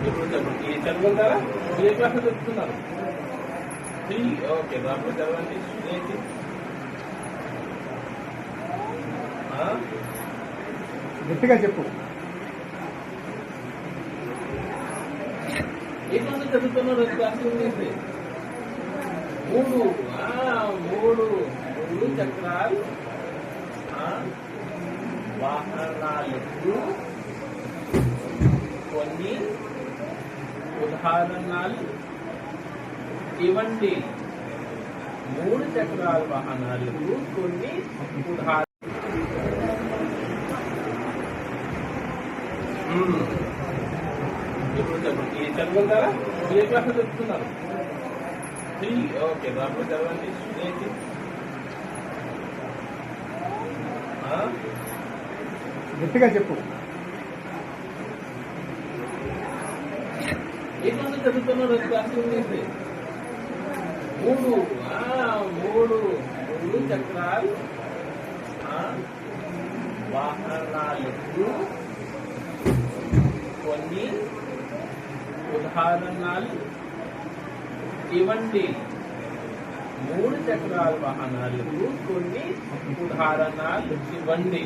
ఇప్పుడు చెప్పండి ఈ చదువుకుంటారా ఏ క్లాస్ చెప్తున్నారు 3 ఓకే దాంట్లో చదవండి ఏంటి గట్టిగా చెప్పు ఏ క్లాస్ చదువుతున్నారు క్లాస్ మూడు చక్రాలు వాహనాలకు కొన్ని ఉదాహరణలు ఇవ్వండి 3 చక్రాల వాహనాలకు కొన్ని ఉదాహరణ ఇప్పుడు చెప్పండి ఈ చదువుకుంటారా ఏ క్లాస్ చెప్తున్నారు 3 ఓకే దాంట్లో చదవండి ఏంటి గట్టిగా చెప్పు ఏ క్లాస్ చదువుతున్నారు క్లాస్ మూడు చక్రాలు వాహనాలకు కొన్ని ఉదాహరణలు ఇవ్వండి 3 చక్రాల వాహనాలకు కొన్ని ఉదాహరణలు ఇవ్వండి